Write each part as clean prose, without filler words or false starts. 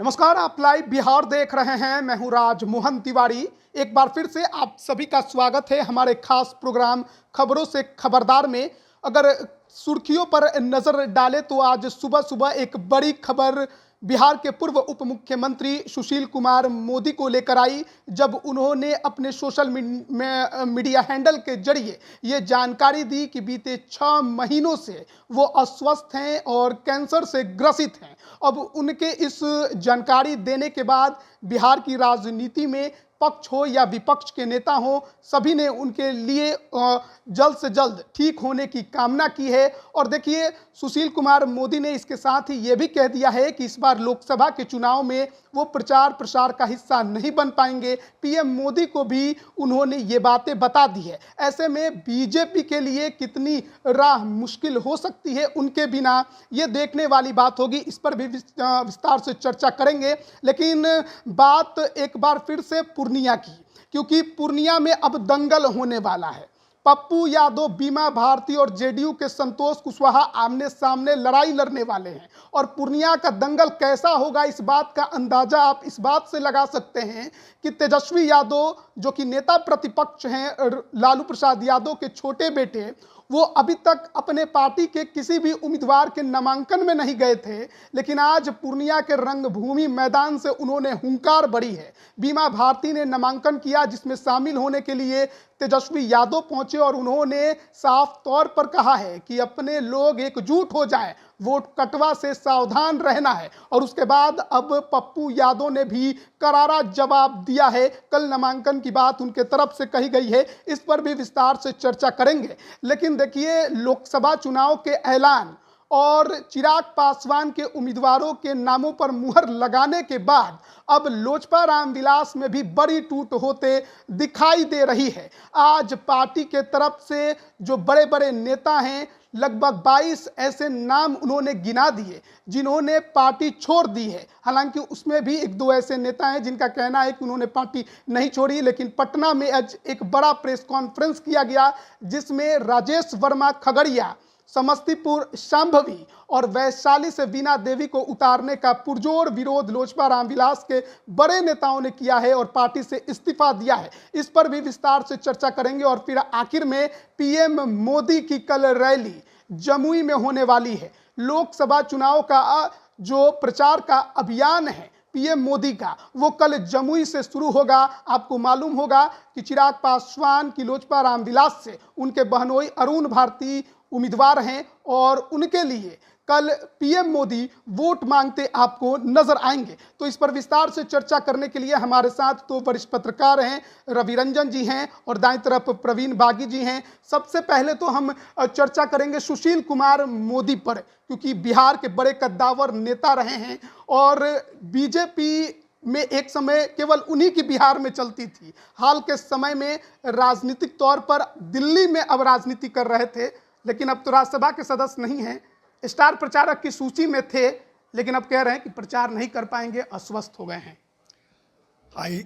नमस्कार, आप लाइव बिहार देख रहे हैं। मैं हूं राज मोहन तिवारी। एक बार फिर से आप सभी का स्वागत है हमारे खास प्रोग्राम खबरों से खबरदार में। अगर सुर्खियों पर नजर डालें तो आज सुबह सुबह एक बड़ी खबर बिहार के पूर्व उप मुख्यमंत्री सुशील कुमार मोदी को लेकर आई, जब उन्होंने अपने सोशल मीडिया हैंडल के जरिए ये जानकारी दी कि बीते 6 महीनों से वो अस्वस्थ हैं और कैंसर से ग्रसित हैं। अब उनके इस जानकारी देने के बाद बिहार की राजनीति में पक्ष हो या विपक्ष के नेता हो, सभी ने उनके लिए जल्द से जल्द ठीक होने की कामना की है। और देखिए, सुशील कुमार मोदी ने इसके साथ ही ये भी कह दिया है कि इस बार लोकसभा के चुनाव में वो प्रचार प्रसार का हिस्सा नहीं बन पाएंगे। पीएम मोदी को भी उन्होंने ये बातें बता दी है। ऐसे में बीजेपी के लिए कितनी राह मुश्किल हो सकती है उनके बिना, ये देखने वाली बात होगी। इस पर भी विस्तार से चर्चा करेंगे। लेकिन बात एक बार फिर से पूर्णिया की, क्योंकि पूर्णिया में अब दंगल होने वाला है। पप्पू यादव, बीमा भारती और जेडीयू के संतोष कुशवाहा आमने सामने लड़ाई लड़ने वाले हैं। और पूर्णिया का दंगल कैसा होगा, इस बात का अंदाजा आप इस बात से लगा सकते हैं कि तेजस्वी यादव, जो कि नेता प्रतिपक्ष हैं, लालू प्रसाद यादव के छोटे बेटे, वो अभी तक अपने पार्टी के किसी भी उम्मीदवार के नामांकन में नहीं गए थे। लेकिन आज पूर्णिया के रंगभूमि मैदान से उन्होंने हुंकार भरी है। बीमा भारती ने नामांकन किया, जिसमें शामिल होने के लिए तेजस्वी यादव पहुंचे और उन्होंने साफ तौर पर कहा है कि अपने लोग एकजुट हो जाएं, वोट कटवा से सावधान रहना है। और उसके बाद अब पप्पू यादव ने भी करारा जवाब दिया है। कल नामांकन की बात उनके तरफ से कही गई है, इस पर भी विस्तार से चर्चा करेंगे। लेकिन देखिए, लोकसभा चुनाव के ऐलान और चिराग पासवान के उम्मीदवारों के नामों पर मुहर लगाने के बाद अब लोजपा रामविलास में भी बड़ी टूट होते दिखाई दे रही है। आज पार्टी के तरफ से जो बड़े बड़े नेता हैं, लगभग 22 ऐसे नाम उन्होंने गिना दिए जिन्होंने पार्टी छोड़ दी है। हालांकि उसमें भी एक दो ऐसे नेता हैं जिनका कहना है कि उन्होंने पार्टी नहीं छोड़ी। लेकिन पटना में आज एक बड़ा प्रेस कॉन्फ्रेंस किया गया, जिसमें राजेश वर्मा खगड़िया, समस्तीपुर शांभवी और वैशाली से वीणा देवी को उतारने का पुरजोर विरोध लोजपा रामविलास के बड़े नेताओं ने किया है और पार्टी से इस्तीफा दिया है। इस पर भी विस्तार से चर्चा करेंगे। और फिर आखिर में पीएम मोदी की कल रैली जमुई में होने वाली है। लोकसभा चुनाव का जो प्रचार का अभियान है पीएम मोदी का, वो कल जमुई से शुरू होगा। आपको मालूम होगा कि चिराग पासवान की लोजपा रामविलास से उनके बहनोई अरुण भारती उम्मीदवार हैं और उनके लिए कल पीएम मोदी वोट मांगते आपको नजर आएंगे। तो इस पर विस्तार से चर्चा करने के लिए हमारे साथ तो वरिष्ठ पत्रकार हैं, रवि रंजन जी हैं और दाईं तरफ प्रवीण बागी जी हैं। सबसे पहले तो हम चर्चा करेंगे सुशील कुमार मोदी पर, क्योंकि बिहार के बड़े कद्दावर नेता रहे हैं और बीजेपी में एक समय केवल उन्हीं की बिहार में चलती थी। हाल के समय में राजनीतिक तौर पर दिल्ली में अब राजनीति कर रहे थे, लेकिन अब तो राज्यसभा के सदस्य नहीं हैं। स्टार प्रचारक की सूची में थे, लेकिन अब कह रहे हैं कि प्रचार नहीं कर पाएंगे, अस्वस्थ हो गए हैं।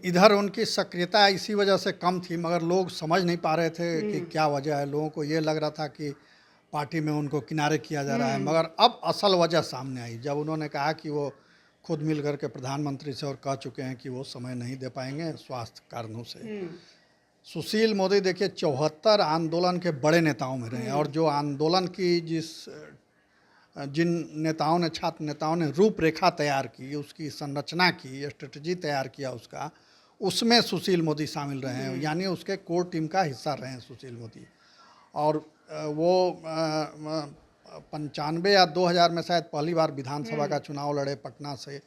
इधर उनकी सक्रियता इसी वजह से कम थी, मगर लोग समझ नहीं पा रहे थे कि क्या वजह है। लोगों को ये लग रहा था कि पार्टी में उनको किनारे किया जा रहा है, मगर अब असल वजह सामने आई जब उन्होंने कहा कि वो खुद मिल करके प्रधानमंत्री से और कह चुके हैं कि वो समय नहीं दे पाएंगे स्वास्थ्य कारणों से। सुशील मोदी देखिए 74 आंदोलन के बड़े नेताओं में रहे और जो आंदोलन की जिन नेताओं ने, छात्र नेताओं ने रूपरेखा तैयार की, उसकी संरचना की, स्ट्रेटजी तैयार किया उसका, उसमें सुशील मोदी शामिल रहे हैं। यानी उसके कोर टीम का हिस्सा रहे हैं सुशील मोदी। और वो 95 या 2000 में शायद पहली बार विधानसभा का चुनाव लड़े पटना से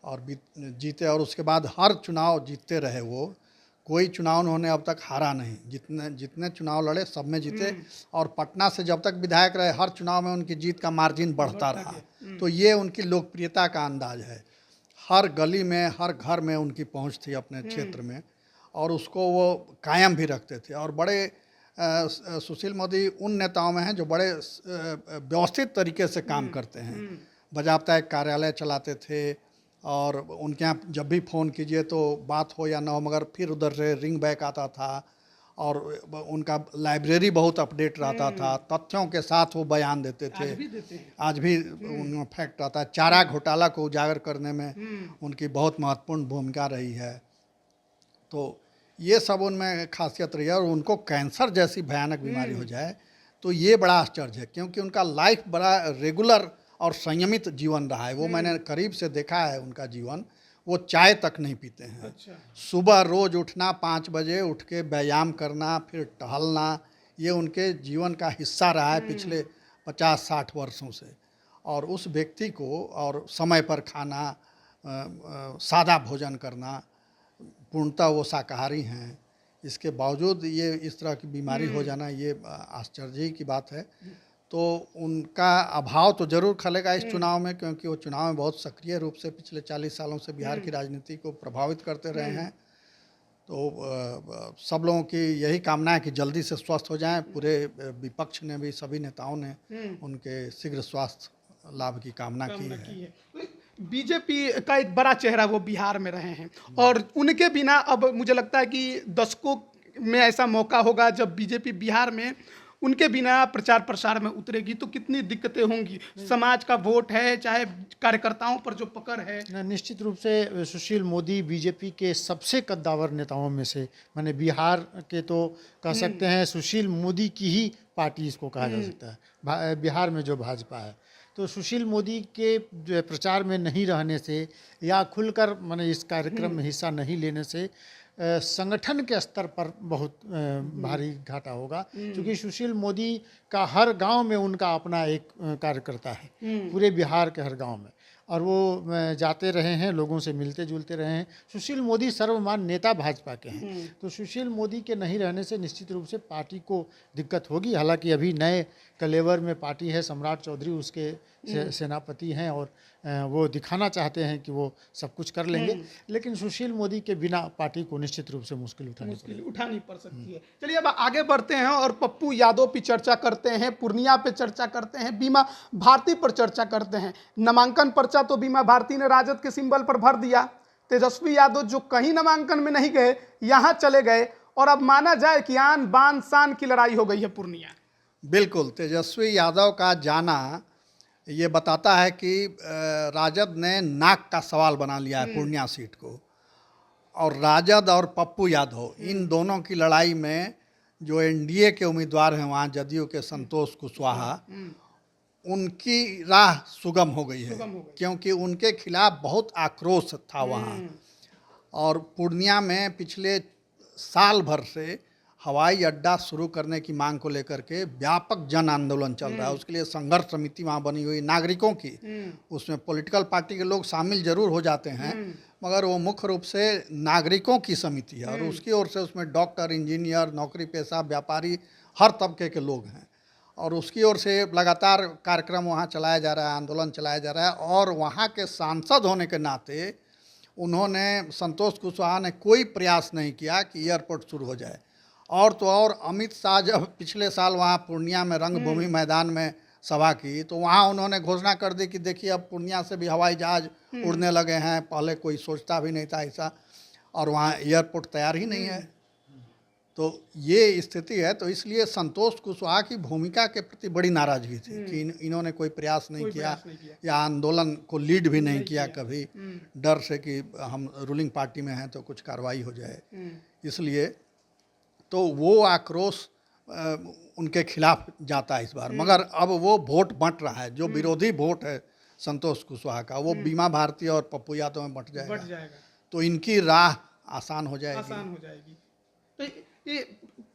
और जीते। और उसके बाद हर चुनाव जीतते रहे वो, कोई चुनाव उन्होंने अब तक हारा नहीं। जितने चुनाव लड़े सब में जीते और पटना से जब तक विधायक रहे हर चुनाव में उनकी जीत का मार्जिन बढ़ता रहा। तो ये उनकी लोकप्रियता का अंदाज है। हर गली में, हर घर में उनकी पहुंच थी अपने क्षेत्र में और उसको वो कायम भी रखते थे। और बड़े सुशील मोदी उन नेताओं में हैं जो बड़े व्यवस्थित तरीके से काम करते हैं। बजाबता एक कार्यालय चलाते थे और उनके यहाँ जब भी फ़ोन कीजिए तो बात हो या ना हो, मगर फिर उधर से रिंग बैक आता था और उनका लाइब्रेरी बहुत अपडेट रहता था, तथ्यों के साथ वो बयान देते थे। आज भी देते हैं। आज भी उनमें फैक्ट आता है। चारा घोटाला को उजागर करने में उनकी बहुत महत्वपूर्ण भूमिका रही है। तो ये सब उनमें खासियत रही है। और उनको कैंसर जैसी भयानक बीमारी हो जाए तो ये बड़ा आश्चर्य है, क्योंकि उनका लाइफ बड़ा रेगुलर और संयमित जीवन रहा है। वो मैंने करीब से देखा है उनका जीवन। वो चाय तक नहीं पीते हैं। अच्छा। सुबह रोज उठना, 5 बजे उठ के व्यायाम करना, फिर टहलना, ये उनके जीवन का हिस्सा रहा है पिछले 50-60 वर्षों से। और उस व्यक्ति को, और समय पर खाना, सादा भोजन करना, पूर्णतः वो शाकाहारी हैं, इसके बावजूद ये इस तरह की बीमारी हो जाना, ये आश्चर्य की बात है। तो उनका अभाव तो जरूर खलेगा इस चुनाव में, क्योंकि वो चुनाव में बहुत सक्रिय रूप से पिछले 40 सालों से बिहार की राजनीति को प्रभावित करते रहे हैं। तो सब लोगों की यही कामना है कि जल्दी से स्वस्थ हो जाएं। पूरे विपक्ष ने भी, सभी नेताओं ने उनके शीघ्र स्वास्थ्य लाभ की कामना की है। बीजेपी का एक बड़ा चेहरा वो बिहार में रहे हैं, और उनके बिना अब मुझे लगता है कि दशकों में ऐसा मौका होगा जब बीजेपी बिहार में उनके बिना प्रचार प्रसार में उतरेगी, तो कितनी दिक्कतें होंगी। समाज का वोट है, चाहे कार्यकर्ताओं पर जो पकड़ है। निश्चित रूप से सुशील मोदी बीजेपी के सबसे कद्दावर नेताओं में से, माने बिहार के तो कह सकते हैं सुशील मोदी की ही पार्टी इसको कहा जा सकता है, बिहार में जो भाजपा है। तो सुशील मोदी के जो प्रचार में नहीं रहने से या खुलकर माने इस कार्यक्रम में हिस्सा नहीं लेने से संगठन के स्तर पर बहुत भारी घाटा होगा, क्योंकि सुशील मोदी का हर गांव में उनका अपना एक कार्यकर्ता है, पूरे बिहार के हर गांव में, और वो जाते रहे हैं, लोगों से मिलते जुलते रहे हैं। सुशील मोदी सर्वमान्य नेता भाजपा के हैं। तो सुशील मोदी के नहीं रहने से निश्चित रूप से पार्टी को दिक्कत होगी। हालांकि अभी नए कलेवर में पार्टी है, सम्राट चौधरी उसके सेनापति हैं, और वो दिखाना चाहते हैं कि वो सब कुछ कर लेंगे, लेकिन सुशील मोदी के बिना पार्टी को निश्चित रूप से मुश्किल उठानी पड़ सकती है। चलिए अब आगे बढ़ते हैं और पप्पू यादव पे चर्चा करते हैं, पूर्णिया पे चर्चा करते हैं, बीमा भारती पर चर्चा करते हैं। नामांकन पर्चा तो बीमा भारती ने राजद के सिंबल पर भर दिया। तेजस्वी यादव जो कहीं नामांकन में नहीं गए, यहाँ चले गए, और अब माना जाए कि आन बान शान की लड़ाई हो गई है पूर्णिया। बिल्कुल, तेजस्वी यादव का जाना ये बताता है कि राजद ने नाक का सवाल बना लिया है पूर्णिया सीट को। और राजद और पप्पू यादव, इन दोनों की लड़ाई में जो एनडीए के उम्मीदवार हैं वहाँ, जदयू के संतोष कुशवाहा, उनकी राह सुगम हो गई है, क्योंकि उनके खिलाफ बहुत आक्रोश था वहाँ। और पूर्णिया में पिछले साल भर से हवाई अड्डा शुरू करने की मांग को लेकर के व्यापक जन आंदोलन चल रहा है। उसके लिए संघर्ष समिति वहाँ बनी हुई नागरिकों की, उसमें पॉलिटिकल पार्टी के लोग शामिल जरूर हो जाते हैं, मगर वो मुख्य रूप से नागरिकों की समिति है। और उसकी ओर से उसमें डॉक्टर, इंजीनियर, नौकरी पेशा, व्यापारी, हर तबके के लोग हैं। और उसकी ओर से लगातार कार्यक्रम वहाँ चलाया जा रहा है, आंदोलन चलाया जा रहा है। और वहाँ के सांसद होने के नाते उन्होंने, संतोष कुशवाहा ने कोई प्रयास नहीं किया कि एयरपोर्ट शुरू हो जाए। और तो और अमित शाह जब पिछले साल वहाँ पूर्णिया में रंगभूमि मैदान में सभा की, तो वहाँ उन्होंने घोषणा कर दी कि देखिए अब पूर्णिया से भी हवाई जहाज उड़ने लगे हैं, पहले कोई सोचता भी नहीं था ऐसा, और वहाँ एयरपोर्ट तैयार ही नहीं है। तो ये स्थिति है। तो इसलिए संतोष कुशवाहा की भूमिका के प्रति बड़ी नाराजगी थी कि इन्होंने कोई प्रयास नहीं किया या आंदोलन को लीड भी नहीं किया कभी, डर से कि हम रूलिंग पार्टी में हैं तो कुछ कार्रवाई हो जाए। इसलिए तो वो आक्रोश उनके खिलाफ जाता है इस बार। मगर अब वो वोट बंट रहा है, जो विरोधी वोट है संतोष कुशवाहा का, वो बीमा भारती और पप्पू यादव में बंट जाएगा। तो इनकी राह आसान हो जाएगी। तो ये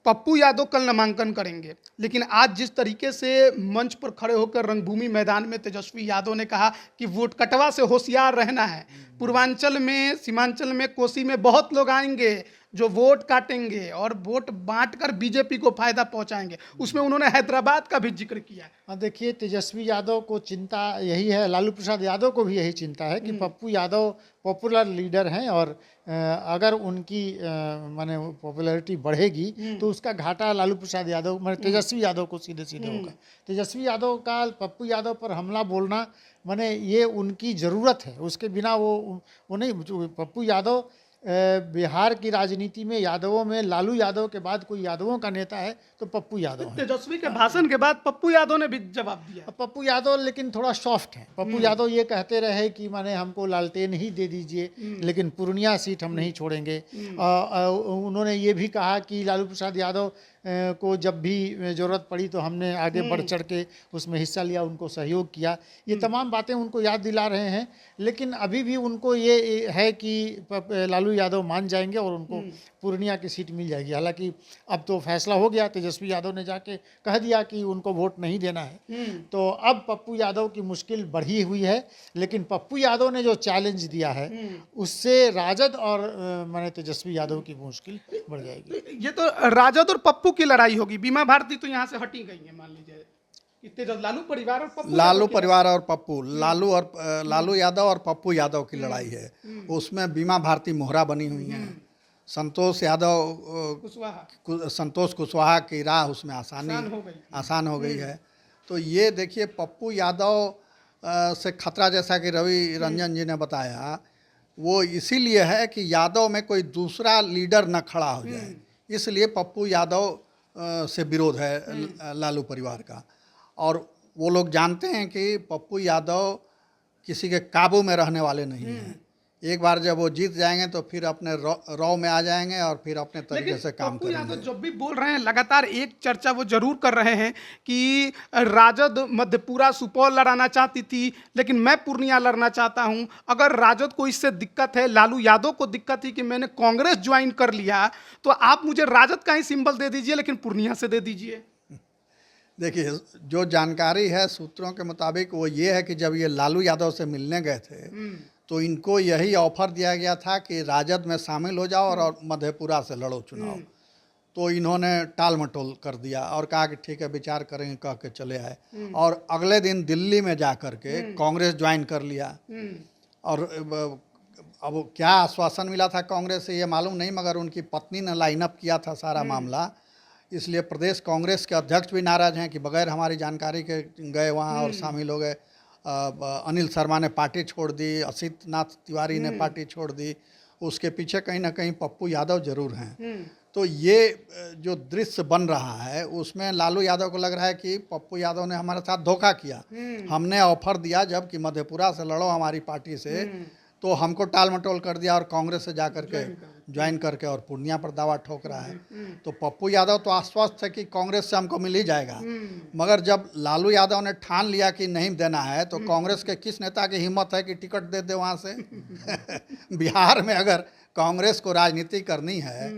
पप्पू यादव कल नामांकन करेंगे, लेकिन आज जिस तरीके से मंच पर खड़े होकर रंगभूमि मैदान में तेजस्वी यादव ने कहा कि वोट कटवा से होशियार रहना है, पूर्वांचल में, सीमांचल में, कोसी में बहुत लोग आएंगे जो वोट काटेंगे और वोट बांटकर बीजेपी को फायदा पहुंचाएंगे, उसमें उन्होंने हैदराबाद का भी जिक्र किया। हाँ, देखिए तेजस्वी यादव को चिंता यही है, लालू प्रसाद यादव को भी यही चिंता है कि पप्पू यादव पॉपुलर लीडर हैं, और अगर उनकी माने पॉपुलैरिटी बढ़ेगी तो उसका घाटा लालू प्रसाद यादव माने तेजस्वी यादव को सीधे सीधे होगा। तेजस्वी यादव का पप्पू यादव पर हमला बोलना माने ये उनकी ज़रूरत है, उसके बिना वो नहीं। पप्पू यादव बिहार की राजनीति में यादवों में लालू यादव के बाद कोई यादवों का नेता है तो पप्पू यादव है। तेजस्वी के भाषण के बाद पप्पू यादव ने भी जवाब दिया। अब पप्पू यादव लेकिन थोड़ा सॉफ्ट है। पप्पू यादव ये कहते रहे कि माने हमको लालटेन ही दे दीजिए, लेकिन पूर्णिया सीट हम नहीं छोड़ेंगे। उन्होंने ये भी कहा कि लालू प्रसाद यादव को जब भी ज़रूरत पड़ी तो हमने आगे बढ़ चढ़ के उसमें हिस्सा लिया, उनको सहयोग किया। ये तमाम बातें उनको याद दिला रहे हैं, लेकिन अभी भी उनको ये है कि लालू यादव मान जाएंगे और उनको पूर्णिया की सीट मिल जाएगी। हालांकि अब तो फैसला हो गया, तेजस्वी यादव ने जाके कह दिया कि उनको वोट नहीं देना है। तो अब पप्पू यादव की मुश्किल बढ़ी हुई है, लेकिन पप्पू यादव ने जो चैलेंज दिया है उससे राजद और माने तेजस्वी यादव की मुश्किल बढ़ जाएगी। ये तो राजद और पप्पू की लड़ाई होगी। बीमा भारती तो यहाँ से हटी गई है, मान लीजिए। लालू परिवार और पप्पू लालू परिवार और पप्पू, लालू यादव और पप्पू यादव की लड़ाई है। उसमें बीमा भारती मोहरा बनी हुई है। संतोष कुशवाहा की राह उसमें आसान हो गई है। तो ये देखिए, पप्पू यादव से खतरा, जैसा कि रवि रंजन जी ने बताया, वो इसीलिए है कि यादव में कोई दूसरा लीडर न खड़ा हो जाए, इसलिए पप्पू यादव से विरोध है लालू परिवार का। और वो लोग जानते हैं कि पप्पू यादव किसी के काबू में रहने वाले नहीं हैं। एक बार जब वो जीत जाएंगे तो फिर अपने रौ में आ जाएंगे और फिर अपने तरीके से काम करेंगे। पप्पू यादव जब भी बोल रहे हैं, लगातार एक चर्चा वो जरूर कर रहे हैं कि राजद मधेपुरा सुपौल लड़ाना चाहती थी, लेकिन मैं पूर्णिया लड़ना चाहता हूं। अगर राजद को इससे दिक्कत है, लालू यादव को दिक्कत थी कि मैंने कांग्रेस ज्वाइन कर लिया, तो आप मुझे राजद का ही सिंबल दे दीजिए, लेकिन पूर्णिया से दे दीजिए। देखिए, जो जानकारी है सूत्रों के मुताबिक वो ये है कि जब ये लालू यादव से मिलने गए थे तो इनको यही ऑफर दिया गया था कि राजद में शामिल हो जाओ और मधेपुरा से लड़ो चुनाव। तो इन्होंने टाल मटोल कर दिया और कहा कि ठीक है, विचार करेंगे, कह के चले आए। और अगले दिन दिल्ली में जा कर के कांग्रेस ज्वाइन कर लिया। और अब क्या आश्वासन मिला था कांग्रेस से ये मालूम नहीं, मगर उनकी पत्नी ने लाइनअप किया था सारा मामला। इसलिए प्रदेश कांग्रेस के अध्यक्ष भी नाराज़ हैं कि बगैर हमारी जानकारी के गए वहाँ और शामिल हो गए। अनिल शर्मा ने पार्टी छोड़ दी, असित नाथ तिवारी ने पार्टी छोड़ दी। उसके पीछे कहीं ना कहीं पप्पू यादव जरूर हैं। तो ये जो दृश्य बन रहा है उसमें लालू यादव को लग रहा है कि पप्पू यादव ने हमारे साथ धोखा किया। हमने ऑफर दिया जब कि मधेपुरा से लड़ो हमारी पार्टी से, तो हमको टाल मटोल कर दिया और कांग्रेस से जा करके ज्वाइन करके और पूर्णिया पर दावा ठोक रहा है। तो पप्पू यादव तो आश्वस्त है कि कांग्रेस से हमको मिल ही जाएगा, मगर जब लालू यादव ने ठान लिया कि नहीं देना है तो कांग्रेस के किस नेता की हिम्मत है कि टिकट दे दे वहाँ से। बिहार में अगर कांग्रेस को राजनीति करनी है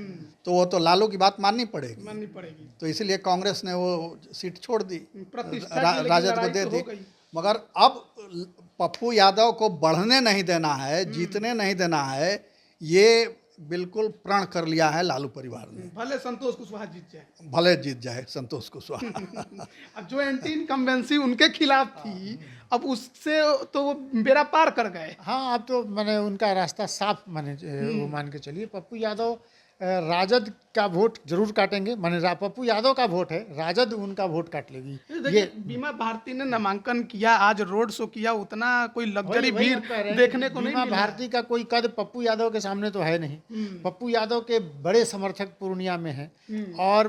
तो वो तो लालू की बात माननी पड़ेगी। तो इसीलिए कांग्रेस ने वो सीट छोड़ दी, राजद को दे दी। मगर अब पप्पू यादव को बढ़ने नहीं देना है, जीतने नहीं देना है, ये बिल्कुल प्रण कर लिया है लालू परिवार ने। भले संतोष कुशवाहा जीत जाए संतोष कुशवाहा। अब जो एंटी इनकम्बेंसी उनके खिलाफ थी, अब उससे तो वो बेड़ा पार कर गए। हाँ, अब तो मैंने उनका रास्ता साफ माने वो मान के चलिए। पप्पू यादव राजद का वोट जरूर काटेंगे, माने पप्पू यादव का वोट है, राजद उनका वोट काट लेगी। ये बीमा भारती ने नामांकन किया, आज रोड शो किया, उतना कोई लग्जरी भीड़ देखने को नहीं मिला। बीमा भारती का कोई कद पप्पू यादव के सामने तो है नहीं। पप्पू यादव के बड़े समर्थक पूर्णिया में हैं और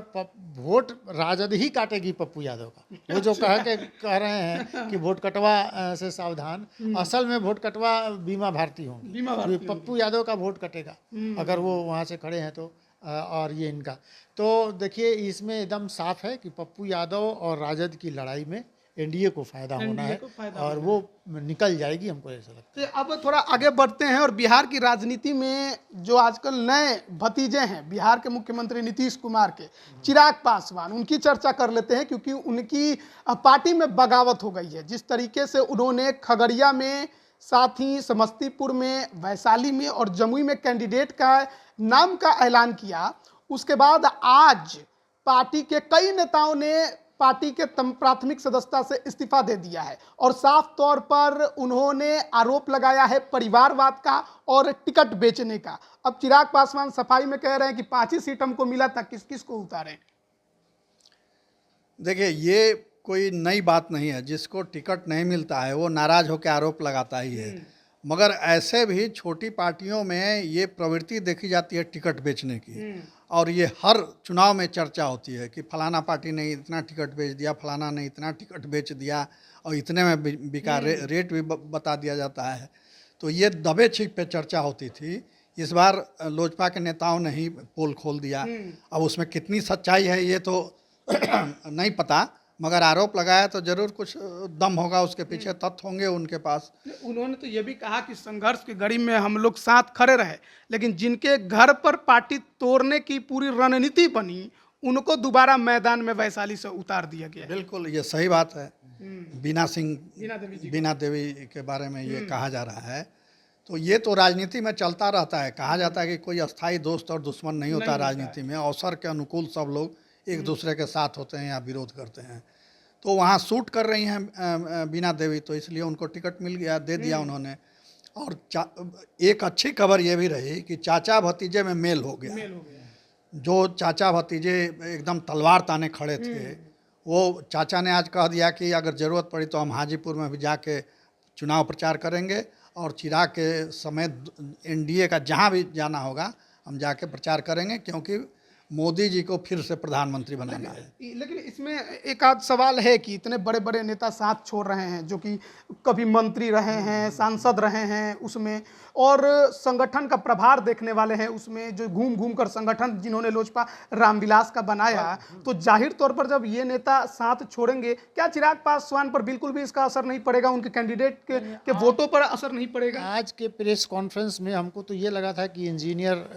वोट राजद ही काटेगी पप्पू यादव का। वो जो कह रहे हैं कि वोट कटवा से सावधान, असल में वोट कटवा बीमा भारती होंगी। पप्पू यादव का वोट कटेगा अगर वो वहाँ से खड़े हैं तो। और ये इनका तो देखिए, इसमें एकदम साफ है कि पप्पू यादव और राजद की लड़ाई में एनडीए को फायदा होना है और वो निकल जाएगी, हमको ऐसा लगता है। तो अब थोड़ा आगे बढ़ते हैं और बिहार की राजनीति में जो आजकल नए भतीजे हैं बिहार के मुख्यमंत्री नीतीश कुमार के, चिराग पासवान, उनकी चर्चा कर लेते हैं, क्योंकि उनकी पार्टी में बगावत हो गई है। जिस तरीके से उन्होंने खगड़िया में, साथ ही समस्तीपुर में, वैशाली में और जमुई में कैंडिडेट का नाम का ऐलान किया, उसके बाद आज पार्टी के कई नेताओं ने पार्टी के प्राथमिक सदस्यता से इस्तीफा दे दिया है और साफ तौर पर उन्होंने आरोप लगाया है परिवारवाद का और टिकट बेचने का। अब चिराग पासवान सफाई में कह रहे हैं कि 5 ही सीट हमको मिला था, किस किस को उतारें। देखिए, ये कोई नई बात नहीं है। जिसको टिकट नहीं मिलता है वो नाराज होकर आरोप लगाता ही है। मगर ऐसे भी छोटी पार्टियों में ये प्रवृत्ति देखी जाती है टिकट बेचने की, और ये हर चुनाव में चर्चा होती है कि फलाना पार्टी ने इतना टिकट बेच दिया, फलाना ने इतना टिकट बेच दिया, और इतने में बिका, रेट भी बता दिया जाता है। तो ये दबे छिप पे चर्चा होती थी। इस बार लोजपा के नेताओं ने ही पोल खोल दिया। अब उसमें कितनी सच्चाई है ये तो नहीं पता, मगर आरोप लगाया तो जरूर कुछ दम होगा उसके पीछे, तथ्य होंगे उनके पास। उन्होंने तो ये भी कहा कि संघर्ष की घड़ी में हम लोग साथ खड़े रहे, लेकिन जिनके घर पर पार्टी तोड़ने की पूरी रणनीति बनी उनको दोबारा मैदान में वैशाली से उतार दिया गया। बिल्कुल ये सही बात है। बीना सिंह, बीना देवी के बारे में ये कहा जा रहा है। तो ये तो राजनीति में चलता रहता है। कहा जाता है कि कोई अस्थायी दोस्त और दुश्मन नहीं होता राजनीति में। अवसर के अनुकूल सब लोग एक दूसरे के साथ होते हैं या विरोध करते हैं। तो वहाँ सूट कर रही हैं बीना देवी, तो इसलिए उनको टिकट मिल गया, दे दिया उन्होंने। और एक अच्छी खबर ये भी रही कि चाचा भतीजे में मेल हो गया। जो चाचा भतीजे एकदम तलवार ताने खड़े थे, वो चाचा ने आज कह दिया कि अगर ज़रूरत पड़ी तो हम हाजीपुर में भी जाके चुनाव प्रचार करेंगे, और चिराग के समेत एनडीए का जहाँ भी जाना होगा हम जाके प्रचार करेंगे, क्योंकि मोदी जी को फिर से प्रधानमंत्री बनाना है। लेकिन इसमें एक आध सवाल है कि इतने बड़े बड़े नेता साथ छोड़ रहे हैं, जो कि कभी मंत्री रहे हैं, सांसद रहे हैं उसमें, और संगठन का प्रभार देखने वाले हैं उसमें, जो घूम घूम कर संगठन जिन्होंने लोजपा रामविलास का बनाया, तो जाहिर तौर पर जब ये नेता साथ छोड़ेंगे, क्या चिराग पासवान पर बिल्कुल भी इसका असर नहीं पड़ेगा? उनके कैंडिडेट के वोटों पर असर नहीं पड़ेगा? आज के प्रेस कॉन्फ्रेंस में हमको तो ये लगा था कि इंजीनियर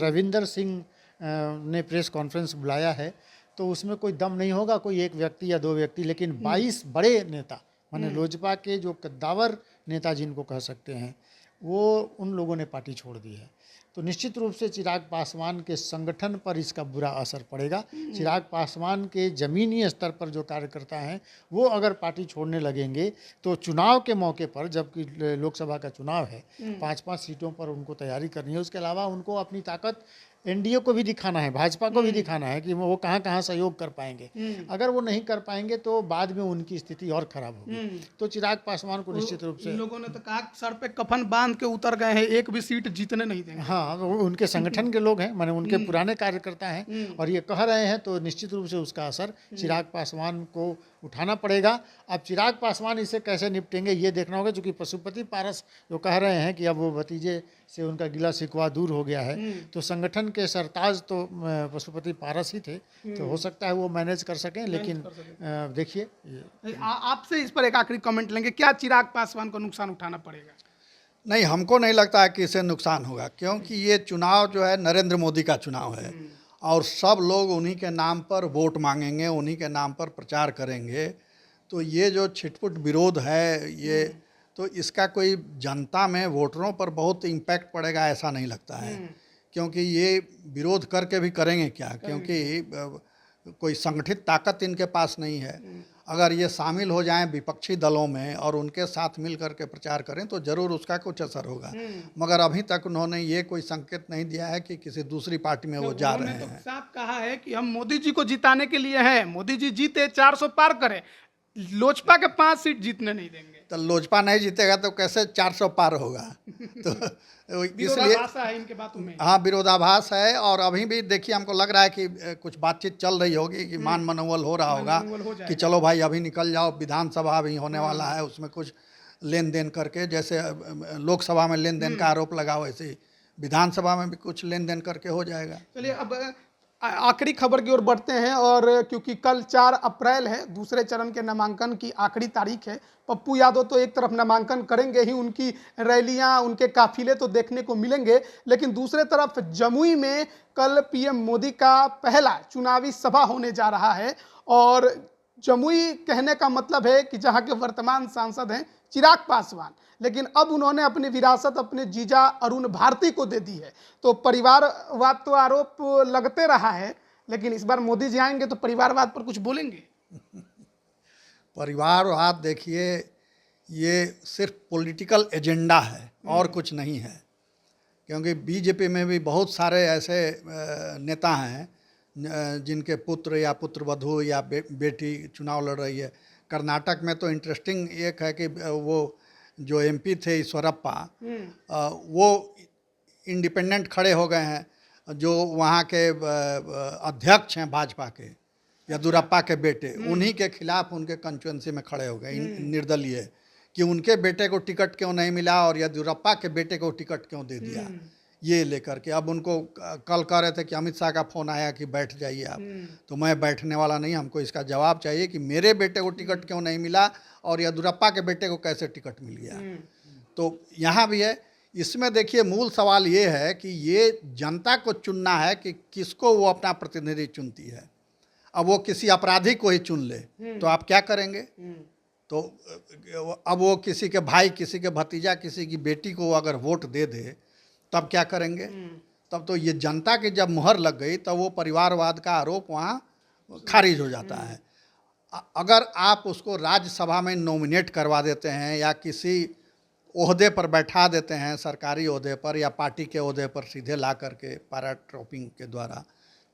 रविंदर सिंह ने प्रेस कॉन्फ्रेंस बुलाया है, तो उसमें कोई दम नहीं होगा, कोई एक व्यक्ति या दो व्यक्ति, लेकिन 22 बड़े नेता, माने लोजपा के जो कद्दावर नेता जिनको कह सकते हैं, वो उन लोगों ने पार्टी छोड़ दी है। तो निश्चित रूप से चिराग पासवान के संगठन पर इसका बुरा असर पड़ेगा। चिराग पासवान के ज़मीनी स्तर पर जो कार्यकर्ता हैं वो अगर पार्टी छोड़ने लगेंगे तो चुनाव के मौके पर, जबकि लोकसभा का चुनाव है, 5-5 सीटों पर उनको तैयारी करनी है, उसके अलावा उनको अपनी ताकत एनडीए को भी दिखाना है, भाजपा को भी दिखाना है कि वो कहाँ कहाँ सहयोग कर पाएंगे। अगर वो नहीं कर पाएंगे तो बाद में उनकी स्थिति और खराब होगी। तो चिराग पासवान को निश्चित रूप से, लोगों ने तो कहा सर पे कफन बांध के उतर गए हैं, एक भी सीट जीतने नहीं देंगे। हाँ, वो उनके संगठन के लोग हैं, माने उनके पुराने कार्यकर्ता हैं, और ये कह रहे हैं, तो निश्चित रूप से उसका असर चिराग पासवान को उठाना पड़ेगा। अब चिराग पासवान इसे कैसे निपटेंगे ये देखना होगा, क्योंकि पशुपति पारस जो कह रहे हैं कि अब वो भतीजे से उनका गिला शिकवा दूर हो गया है, तो संगठन के सरताज तो पशुपति पारस ही थे, तो हो सकता है वो मैनेज कर सकें। लेकिन देखिए, आपसे इस पर एक आखिरी कमेंट लेंगे, क्या चिराग पासवान को नुकसान उठाना पड़ेगा? नहीं, हमको नहीं लगता है कि इससे नुकसान होगा, क्योंकि ये चुनाव जो है नरेंद्र मोदी का चुनाव है, और सब लोग उन्हीं के नाम पर वोट मांगेंगे, उन्हीं के नाम पर प्रचार करेंगे। तो ये जो छिटपुट विरोध है, ये तो इसका कोई जनता में वोटरों पर बहुत इम्पैक्ट पड़ेगा ऐसा नहीं लगता है, क्योंकि ये विरोध करके भी करेंगे क्या, क्योंकि कोई संगठित ताकत इनके पास नहीं है। अगर ये शामिल हो जाएं विपक्षी दलों में और उनके साथ मिल करके प्रचार करें तो ज़रूर उसका कुछ असर होगा, मगर अभी तक उन्होंने ये कोई संकेत नहीं दिया है कि किसी दूसरी पार्टी में वो जा रहे हैं। साफ कहा है कि हम मोदी जी को जिताने के लिए हैं, मोदी जी जीते 400 पार करें, लोजपा के 5 सीट जीतने नहीं देंगे। तो लोजपा नहीं जीतेगा तो कैसे 400 पार होगा? तो इसलिए है इनके बातों में। हाँ, विरोधाभास है। और अभी भी देखिए, हमको लग रहा है कि कुछ बातचीत चल रही होगी कि मान मनोवल हो रहा होगा कि चलो भाई अभी निकल जाओ, विधानसभा भी होने वाला है, उसमें कुछ लेन देन करके, जैसे लोकसभा में लेन देन का आरोप लगा वैसे ही विधानसभा में भी कुछ लेन देन करके हो जाएगा। चलिए अब आखिरी खबर की ओर बढ़ते हैं, और क्योंकि कल 4 अप्रैल है, दूसरे चरण के नामांकन की आखिरी तारीख है। पप्पू यादव तो एक तरफ नामांकन करेंगे ही, उनकी रैलियां, उनके काफिले तो देखने को मिलेंगे, लेकिन दूसरे तरफ जमुई में कल पीएम मोदी का पहला चुनावी सभा होने जा रहा है। और जमुई कहने का मतलब है कि जहां के वर्तमान सांसद हैं चिराग पासवान, लेकिन अब उन्होंने अपनी विरासत अपने जीजा अरुण भारती को दे दी है। तो परिवारवाद तो आरोप लगते रहा है, लेकिन इस बार मोदी जी आएंगे तो परिवारवाद पर कुछ बोलेंगे? परिवारवाद देखिए, ये सिर्फ पॉलिटिकल एजेंडा है और कुछ नहीं है, क्योंकि बीजेपी में भी बहुत सारे ऐसे नेता हैं जिनके पुत्र या पुत्रवधू या बेटी चुनाव लड़ रही है। कर्नाटक में तो इंटरेस्टिंग एक है कि वो जो एमपी थे ईश्वरप्पा, वो इंडिपेंडेंट खड़े हो गए हैं। जो वहाँ के अध्यक्ष हैं भाजपा के, येदियुरप्पा के बेटे, उन्हीं के खिलाफ उनके कंस्टिट्यूएंसी में खड़े हो गए निर्दलीय, कि उनके बेटे को टिकट क्यों नहीं मिला और येदियुरप्पा के बेटे को टिकट क्यों दे दिया, ये लेकर के। अब उनको कल कह रहे थे कि अमित शाह का फ़ोन आया कि बैठ जाइए आप, तो मैं बैठने वाला नहीं, हमको इसका जवाब चाहिए कि मेरे बेटे को टिकट क्यों नहीं मिला और येदियुरप्पा के बेटे को कैसे टिकट मिल गया। तो यहाँ भी है। इसमें देखिए मूल सवाल ये है कि ये जनता को चुनना है कि किसको वो अपना प्रतिनिधि चुनती है। अब वो किसी अपराधी को ही चुन ले तो आप क्या करेंगे? तो अब वो किसी के भाई, किसी के भतीजा, किसी की बेटी को अगर वोट दे दे तब क्या करेंगे? तब तो ये जनता की जब मुहर लग गई तब वो परिवारवाद का आरोप वहाँ खारिज हो जाता है। अगर आप उसको राज्यसभा में नॉमिनेट करवा देते हैं या किसी ओहदे पर बैठा देते हैं, सरकारी ओहदे पर या पार्टी के ओहदे पर सीधे ला करके पैराट्रॉपिंग के द्वारा,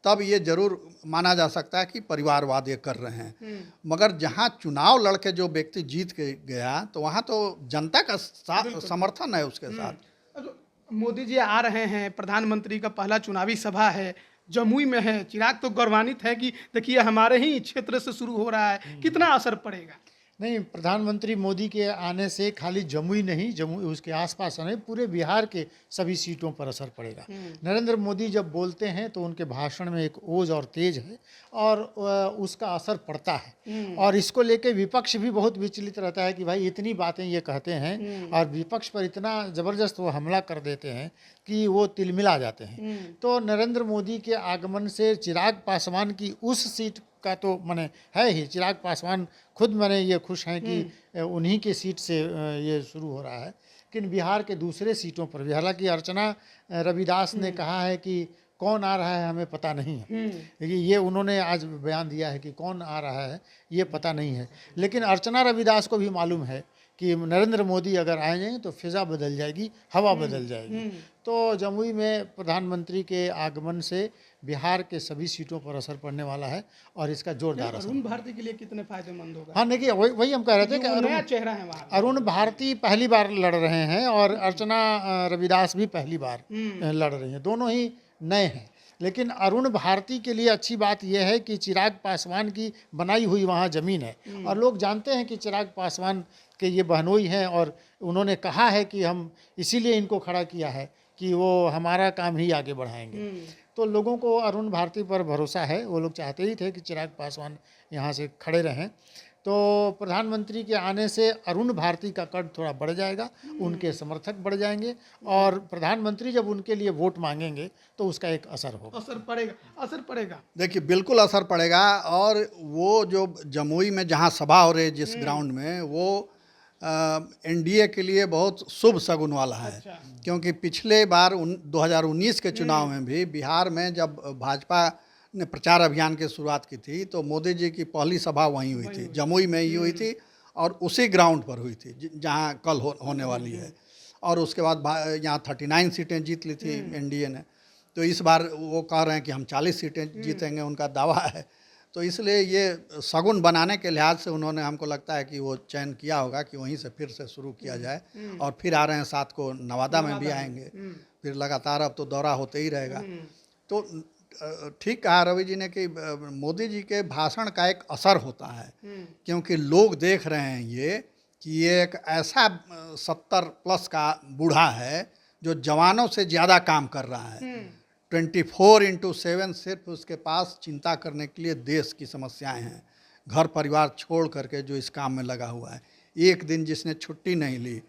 तब ये जरूर माना जा सकता है कि परिवारवाद ये कर रहे हैं। मगर जहाँ चुनाव लड़के जो व्यक्ति जीत के गया तो वहाँ तो जनता का समर्थन है उसके साथ। मोदी जी आ रहे हैं, प्रधानमंत्री का पहला चुनावी सभा है, जमुई में है। चिराग तो गौरवान्वित है कि देखिए हमारे ही क्षेत्र से शुरू हो रहा है, कितना असर पड़ेगा? नहीं, प्रधानमंत्री मोदी के आने से खाली जमुई नहीं, जमुई उसके आसपास नहीं, पूरे बिहार के सभी सीटों पर असर पड़ेगा। नरेंद्र मोदी जब बोलते हैं तो उनके भाषण में एक ओज और तेज है और उसका असर पड़ता है। और इसको लेके विपक्ष भी बहुत विचलित रहता है कि भाई इतनी बातें ये कहते हैं और विपक्ष पर इतना ज़बरदस्त वो हमला कर देते हैं कि वो तिलमिला जाते हैं। तो नरेंद्र मोदी के आगमन से चिराग पासवान की उस सीट का तो माने है ही, चिराग पासवान खुद माने ये खुश हैं कि उन्हीं के सीट से ये शुरू हो रहा है। लेकिन बिहार के दूसरे सीटों पर भी, हालांकि अर्चना रविदास ने कहा है कि कौन आ रहा है हमें पता नहीं है, लेकिन ये उन्होंने आज बयान दिया है कि कौन आ रहा है ये पता नहीं है। लेकिन अर्चना रविदास को भी मालूम है कि नरेंद्र मोदी अगर आ जाएंगे तो फिज़ा बदल जाएगी, हवा बदल जाएगी। तो जमुई में प्रधानमंत्री के आगमन से बिहार के सभी सीटों पर असर पड़ने वाला है और इसका जोरदार असर। अरुण भारती के लिए कितने फायदेमंद होगा? हाँ, देखिए वही हम कह रहे थे कि नया चेहरा है वहाँ। अरुण भारती पहली बार लड़ रहे हैं और अर्चना रविदास भी पहली बार लड़ रही हैं, दोनों ही नए हैं। लेकिन अरुण भारती के लिए अच्छी बात यह है कि चिराग पासवान की बनाई हुई वहाँ ज़मीन है और लोग जानते हैं कि चिराग पासवान के ये बहनोई हैं और उन्होंने कहा है कि हम इसीलिए इनको खड़ा किया है कि वो हमारा काम ही आगे बढ़ाएंगे। तो लोगों को अरुण भारती पर भरोसा है, वो लोग चाहते ही थे कि चिराग पासवान यहाँ से खड़े रहें। तो प्रधानमंत्री के आने से अरुण भारती का कद थोड़ा बढ़ जाएगा, उनके समर्थक बढ़ जाएंगे और प्रधानमंत्री जब उनके लिए वोट मांगेंगे तो उसका एक असर होगा। असर पड़ेगा। देखिए बिल्कुल असर पड़ेगा। और वो जो जमुई में जहाँ सभा हो रही है जिस ग्राउंड में, वो एनडीए के लिए बहुत शुभ शगुन वाला है। अच्छा। क्योंकि पिछले बार 2019 के चुनाव में भी बिहार में जब भाजपा ने प्रचार अभियान की शुरुआत की थी तो मोदी जी की पहली सभा वहीं हुई थी, जमुई में ही हुई थी और उसी ग्राउंड पर हुई थी जहां कल होने वाली है। और उसके बाद यहाँ 39 सीटें जीत ली थी एनडीए ने। तो इस बार वो कह रहे हैं कि हम 40 सीटें जीतेंगे, उनका दावा है। तो इसलिए ये शगुन बनाने के लिहाज से उन्होंने, हमको लगता है कि वो चयन किया होगा कि वहीं से फिर से शुरू किया जाए। और फिर आ रहे हैं 7 को नवादा में भी आएंगे, फिर लगातार अब तो दौरा होते ही रहेगा। तो ठीक कहा रवि जी ने कि मोदी जी के भाषण का एक असर होता है, क्योंकि लोग देख रहे हैं ये कि ये एक ऐसा 70+ का बूढ़ा है जो जवानों से ज़्यादा काम कर रहा है। 24/7 सिर्फ उसके पास चिंता करने के लिए देश की समस्याएं हैं, घर परिवार छोड़ करके जो इस काम में लगा हुआ है। एक दिन जिसने छुट्टी नहीं ली,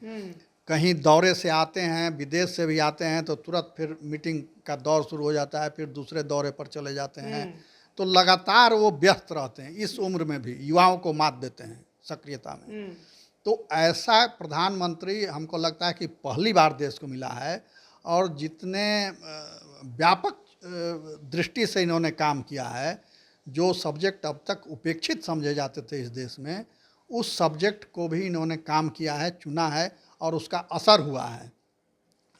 कहीं दौरे से आते हैं, विदेश से भी आते हैं तो तुरंत फिर मीटिंग का दौर शुरू हो जाता है, फिर दूसरे दौरे पर चले जाते हैं। तो लगातार वो व्यस्त रहते हैं, इस उम्र में भी युवाओं को मात देते हैं सक्रियता में। तो ऐसा प्रधानमंत्री हमको लगता है कि पहली बार देश को मिला है। और जितने व्यापक दृष्टि से इन्होंने काम किया है, जो सब्जेक्ट अब तक उपेक्षित समझे जाते थे इस देश में, उस सब्जेक्ट को भी इन्होंने काम किया है, चुना है और उसका असर हुआ है।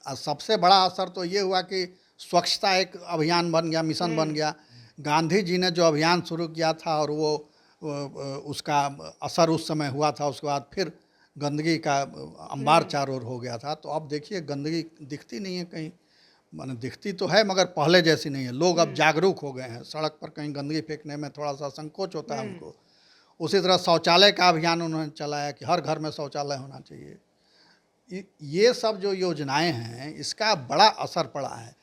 और सबसे बड़ा असर तो ये हुआ कि स्वच्छता एक अभियान बन गया, मिशन बन गया। गांधी जी ने जो अभियान शुरू किया था और वो उसका असर उस समय हुआ था, उसके बाद फिर गंदगी का अंबार चारों ओर हो गया था। तो अब देखिए गंदगी दिखती नहीं है कहीं, माने दिखती तो है मगर पहले जैसी नहीं है। लोग अब जागरूक हो गए हैं, सड़क पर कहीं गंदगी फेंकने में थोड़ा सा संकोच होता है हमको। उसी तरह शौचालय का अभियान उन्होंने चलाया कि हर घर में शौचालय होना चाहिए। ये सब जो योजनाएं हैं इसका बड़ा असर पड़ा है।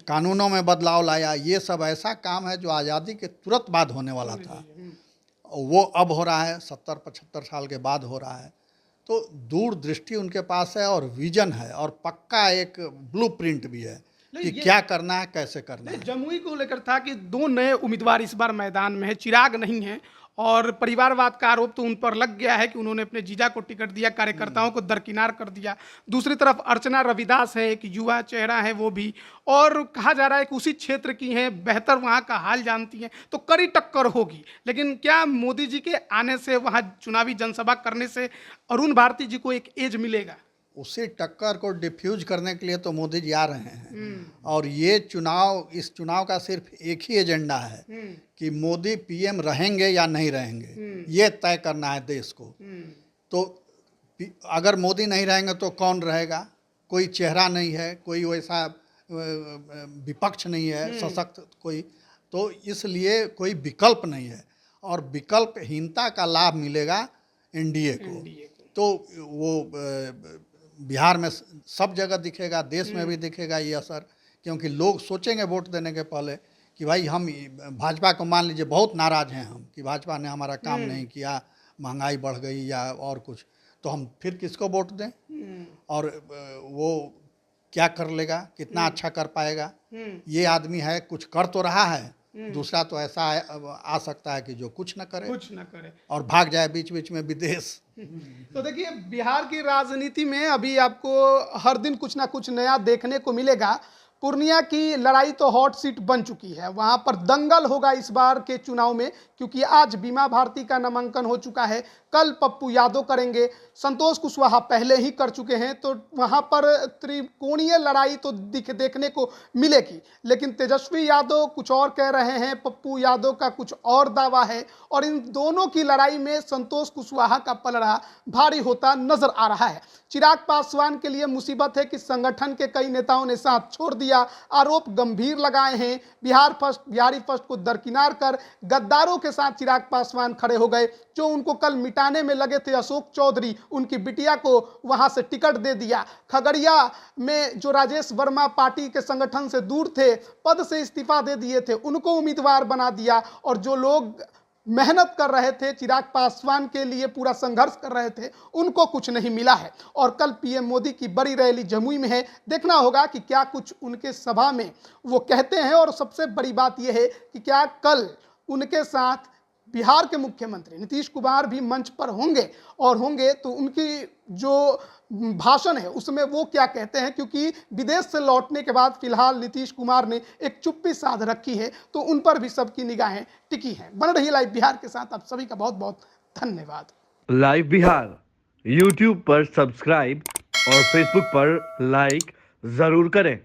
कानूनों में बदलाव लाया, ये सब ऐसा काम है जो आज़ादी के तुरंत बाद होने वाला था, वो अब हो रहा है, 70-75 साल के बाद हो रहा है। तो दूरदृष्टि उनके पास है और विजन है और पक्का एक ब्लूप्रिंट भी है कि क्या करना है, कैसे करना है। जमुई को लेकर था कि 2 नए उम्मीदवार इस बार मैदान में है, चिराग नहीं है और परिवारवाद का आरोप तो उन पर लग गया है कि उन्होंने अपने जीजा को टिकट दिया, कार्यकर्ताओं को दरकिनार कर दिया। दूसरी तरफ अर्चना रविदास है, एक युवा चेहरा है वो भी, और कहा जा रहा है कि उसी क्षेत्र की हैं, बेहतर वहाँ का हाल जानती हैं, तो कड़ी टक्कर होगी। लेकिन क्या मोदी जी के आने से, वहाँ चुनावी जनसभा करने से अरुण भारती जी को एक एज मिलेगा? उसी टक्कर को डिफ्यूज करने के लिए तो मोदी जी आ रहे हैं और ये चुनाव, इस चुनाव का सिर्फ एक ही एजेंडा है कि मोदी पीएम रहेंगे या नहीं रहेंगे, ये तय करना है देश को। तो अगर मोदी नहीं रहेंगे तो कौन रहेगा? कोई चेहरा नहीं है, कोई वैसा विपक्ष नहीं है सशक्त कोई, तो इसलिए कोई विकल्प नहीं है और विकल्पहीनता का लाभ मिलेगा एनडीए को। तो वो बिहार में सब जगह दिखेगा, देश में भी दिखेगा ये असर, क्योंकि लोग सोचेंगे वोट देने के पहले कि भाई हम भाजपा को, मान लीजिए बहुत नाराज़ हैं हम कि भाजपा ने हमारा काम नहीं किया, महंगाई बढ़ गई या और कुछ, तो हम फिर किसको वोट दें? और वो क्या कर लेगा, कितना अच्छा कर पाएगा? ये आदमी है, कुछ कर तो रहा है, दूसरा तो ऐसा आ सकता है कि जो कुछ न करे और भाग जाए बीच बीच में विदेश। तो देखिए बिहार की राजनीति में अभी आपको हर दिन कुछ ना कुछ नया देखने को मिलेगा। पूर्णिया की लड़ाई तो हॉट सीट बन चुकी है, वहां पर दंगल होगा इस बार के चुनाव में, क्योंकि आज बीमा भारती का नामांकन हो चुका है, कल पप्पू यादव करेंगे, संतोष कुशवाहा पहले ही कर चुके हैं, तो वहां पर त्रिकोणीय लड़ाई तो देखने को मिलेगी। लेकिन तेजस्वी यादव कुछ और कह रहे हैं, पप्पू यादव का कुछ और दावा है, और इन दोनों की लड़ाई में संतोष कुशवाहा का पलड़ा भारी होता नजर आ रहा है। चिराग पासवान के लिए मुसीबत है कि संगठन के कई नेताओं ने साथ छोड़ दिया, आरोप गंभीर लगाए हैं। बिहारी फर्स्ट को दरकिनार कर गद्दारों के साथ चिराग पासवान खड़े हो गए। जो उनको कल मिटाने में लगे थे अशोक चौधरी, उनकी बिटिया को वहां से टिकट दे दिया। खगड़िया में जो राजेश वर्मा पार्टी के संगठन से दूर थे, पद से इस्तीफा दे दिए थे, उनको उम्मीदवार बना दिया। और जो लोग मेहनत कर रहे थे, चिराग पासवान के लिए पूरा संघर्ष कर रहे थे, उनको कुछ नहीं मिला है। और कल पीएम मोदी की बड़ी रैली जमुई में है, देखना होगा कि क्या कुछ उनके सभा में वो कहते हैं। और सबसे बड़ी बात यह है कि क्या कल उनके साथ बिहार के मुख्यमंत्री नीतीश कुमार भी मंच पर होंगे, और होंगे तो उनकी जो भाषण है उसमें वो क्या कहते हैं, क्योंकि विदेश से लौटने के बाद फिलहाल नीतीश कुमार ने एक चुप्पी साध रखी है, तो उन पर भी सबकी निगाहें टिकी हैं। बन रही लाइव बिहार के साथ आप सभी का बहुत बहुत धन्यवाद। लाइव बिहार यूट्यूब पर सब्सक्राइब और फेसबुक पर लाइक जरूर करें।